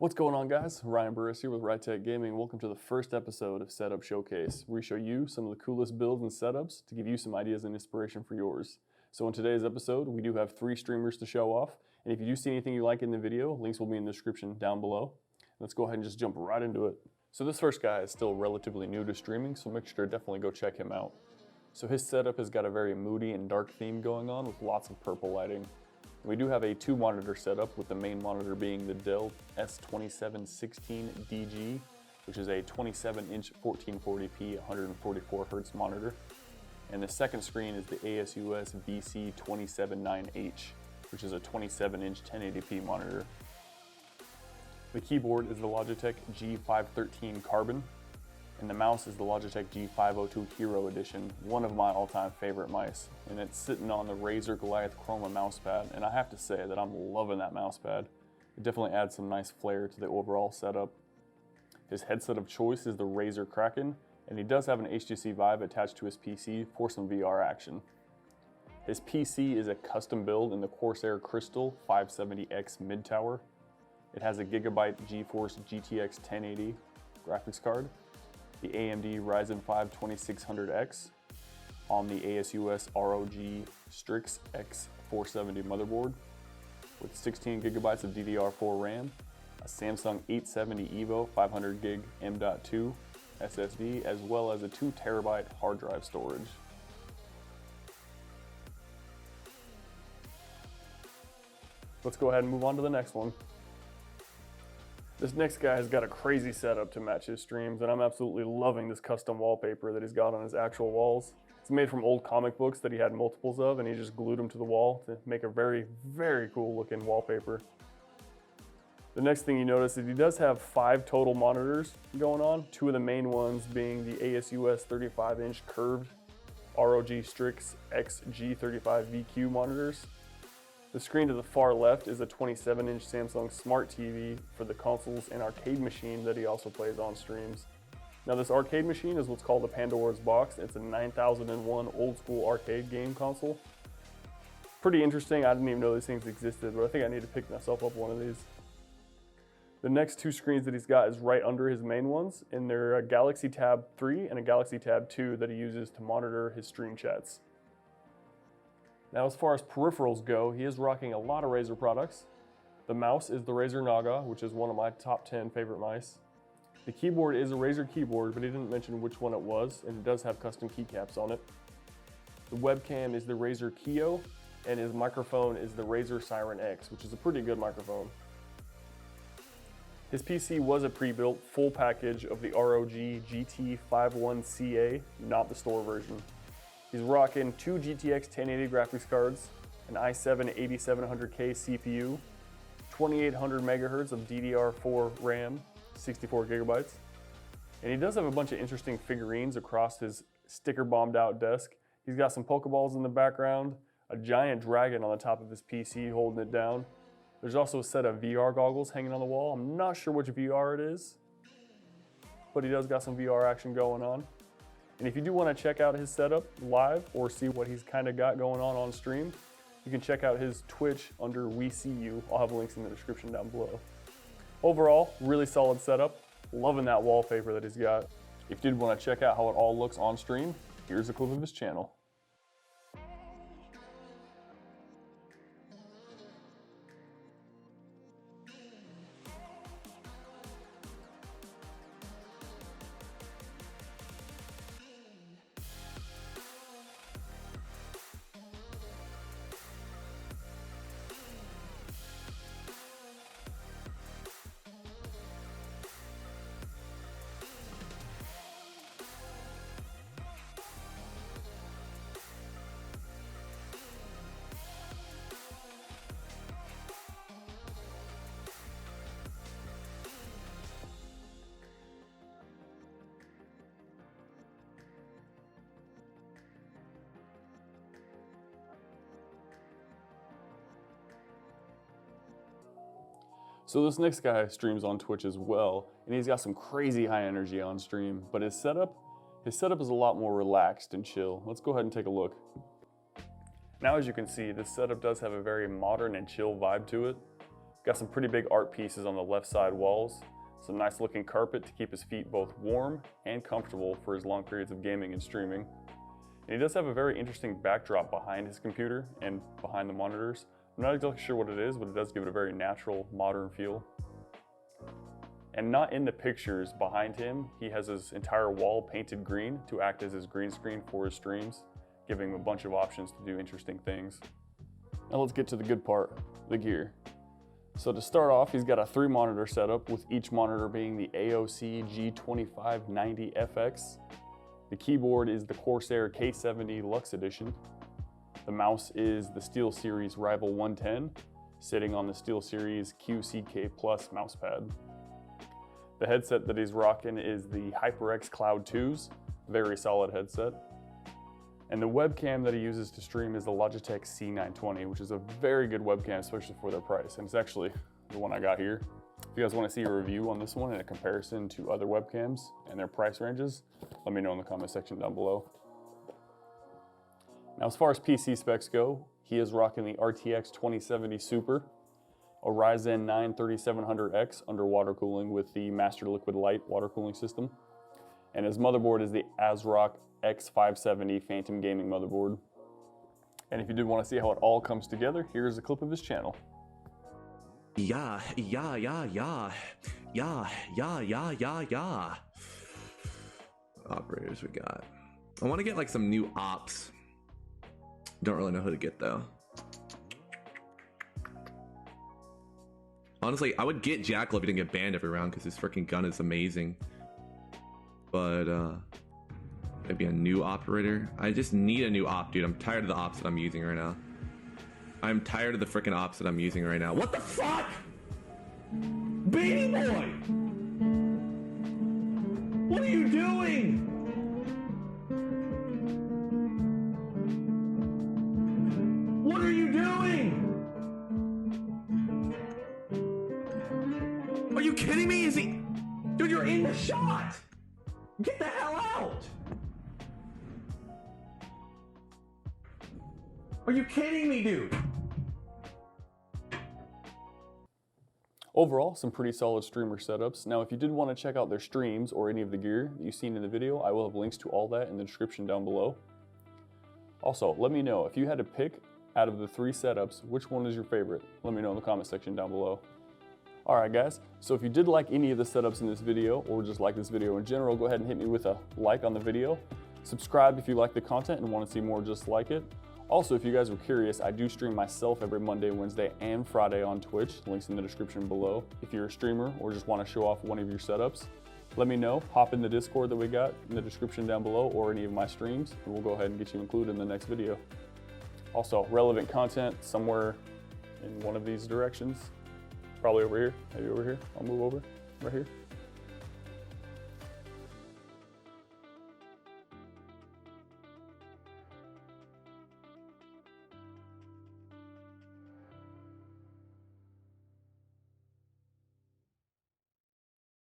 What's going on, guys? Ryan Burris here with Rytech Gaming. Welcome to the first episode of Setup Showcase, where we show you some of the coolest builds and setups to give you some ideas and inspiration for yours. So in today's episode, we do have 3 streamers to show off, and if you do see anything you like in the video, links will be in the description down below. Let's go ahead and just jump right into it. So this first guy is still relatively new to streaming, so make sure to definitely go check him out. So his setup has got a very moody and dark theme going on with lots of purple lighting. We do have a 2-monitor setup, with the main monitor being the Dell S2716DG, which is a 27-inch 1440p 144Hz monitor. And the second screen is the ASUS BC279H, which is a 27-inch 1080p monitor. The keyboard is the Logitech G513 Carbon, and the mouse is the Logitech G502 Hero Edition, one of my all-time favorite mice. And it's sitting on the Razer Goliath Chroma mousepad, and I have to say that I'm loving that mousepad. It definitely adds some nice flair to the overall setup. His headset of choice is the Razer Kraken, and he does have an HTC Vive attached to his PC for some VR action. His PC is a custom build in the Corsair Crystal 570X mid-tower. It has a Gigabyte GeForce GTX 1080 graphics card, the AMD Ryzen 5 2600X on the ASUS ROG Strix X470 motherboard with 16 gigabytes of DDR4 RAM, a Samsung 870 EVO 500 gig M.2 SSD, as well as a 2 terabyte hard drive storage. Let's go ahead and move on to the next one. This next guy has got a crazy setup to match his streams, and I'm absolutely loving this custom wallpaper that he's got on his actual walls. It's made from old comic books that he had multiples of, and he just glued them to the wall to make a very, very cool looking wallpaper. The next thing you notice is he does have 5 total monitors going on, 2 of the main ones being the ASUS 35-inch curved ROG Strix XG35 VQ monitors. The screen to the far left is a 27-inch Samsung Smart TV for the consoles and arcade machine that he also plays on streams. Now this arcade machine is what's called a Pandora's Box. It's a 9001 old school arcade game console. Pretty interesting. I didn't even know these things existed, but I think I need to pick myself up one of these. The next 2 screens that he's got is right under his main ones, and they're a Galaxy Tab 3 and a Galaxy Tab 2 that he uses to monitor his stream chats. Now as far as peripherals go, he is rocking a lot of Razer products. The mouse is the Razer Naga, which is one of my top 10 favorite mice. The keyboard is a Razer keyboard, but he didn't mention which one it was, and it does have custom keycaps on it. The webcam is the Razer Kiyo, and his microphone is the Razer Siren X, which is a pretty good microphone. His PC was a pre-built full package of the ROG GT51CA, not the store version. He's rocking 2 GTX 1080 graphics cards, an i7 8700K CPU, 2800 megahertz of DDR4 RAM, 64 gigabytes. And he does have a bunch of interesting figurines across his sticker bombed out desk. He's got some Pokeballs in the background, a giant dragon on the top of his PC holding it down. There's also a set of VR goggles hanging on the wall. I'm not sure which VR it is, but he does got some VR action going on. And if you do want to check out his setup live or see what he's kind of got going on stream, you can check out his Twitch under We See You. I'll have links in the description down below. Overall, really solid setup. Loving that wallpaper that he's got. If you did want to check out how it all looks on stream, here's a clip of his channel. So this next guy streams on Twitch as well, and he's got some crazy high energy on stream, but his setup is a lot more relaxed and chill. Let's go ahead and take a look. Now as you can see, this setup does have a very modern and chill vibe to it. Got some pretty big art pieces on the left side walls, some nice looking carpet to keep his feet both warm and comfortable for his long periods of gaming and streaming. And he does have a very interesting backdrop behind his computer and behind the monitors. I'm not exactly sure what it is, but it does give it a very natural, modern feel. And not in the pictures behind him, he has his entire wall painted green to act as his green screen for his streams, giving him a bunch of options to do interesting things. Now let's get to the good part, the gear. So to start off, he's got a 3-monitor setup, with each monitor being the AOC G2590FX. The keyboard is the Corsair K70 Luxe Edition. The mouse is the SteelSeries Rival 110, sitting on the SteelSeries QCK Plus mousepad. The headset that he's rocking is the HyperX Cloud 2s, very solid headset. And the webcam that he uses to stream is the Logitech C920, which is a very good webcam, especially for their price. And it's actually the one I got here. If you guys want to see a review on this one and a comparison to other webcams and their price ranges, let me know in the comment section down below. Now, as far as PC specs go, he is rocking the RTX 2070 Super, a Ryzen 9 3700X under water cooling with the Master Liquid Light water cooling system. And his motherboard is the ASRock X570 Phantom Gaming motherboard. And if you did want to see how it all comes together, here's a clip of his channel. Yeah. Operators we got. I want to get like some new ops. Don't really know who to get though. Honestly, I would get Jackal if he didn't get banned every round because his freaking gun is amazing. But maybe a new operator. I just need a new op, dude. I'm tired of the ops that I'm using right now. I'm tired of the freaking ops that I'm using right now. What the fuck? Beanie Boy! What are you doing? What are you doing? Are you kidding me? Is he... Dude, you're in the shot! Get the hell out! Are you kidding me, dude? Overall, some pretty solid streamer setups. Now, if you did want to check out their streams or any of the gear that you've seen in the video, I will have links to all that in the description down below. Also, let me know if you had to pick out of the 3 setups, which one is your favorite? Let me know in the comment section down below. Alright guys, so if you did like any of the setups in this video, or just like this video in general, go ahead and hit me with a like on the video. Subscribe if you like the content and want to see more just like it. Also, if you guys were curious, I do stream myself every Monday, Wednesday, and Friday on Twitch. Links in the description below. If you're a streamer or just want to show off one of your setups, let me know. Hop in the Discord that we got in the description down below, or any of my streams, and we'll go ahead and get you included in the next video. Also, relevant content somewhere in one of these directions. Probably over here, maybe over here. I'll move over, right here.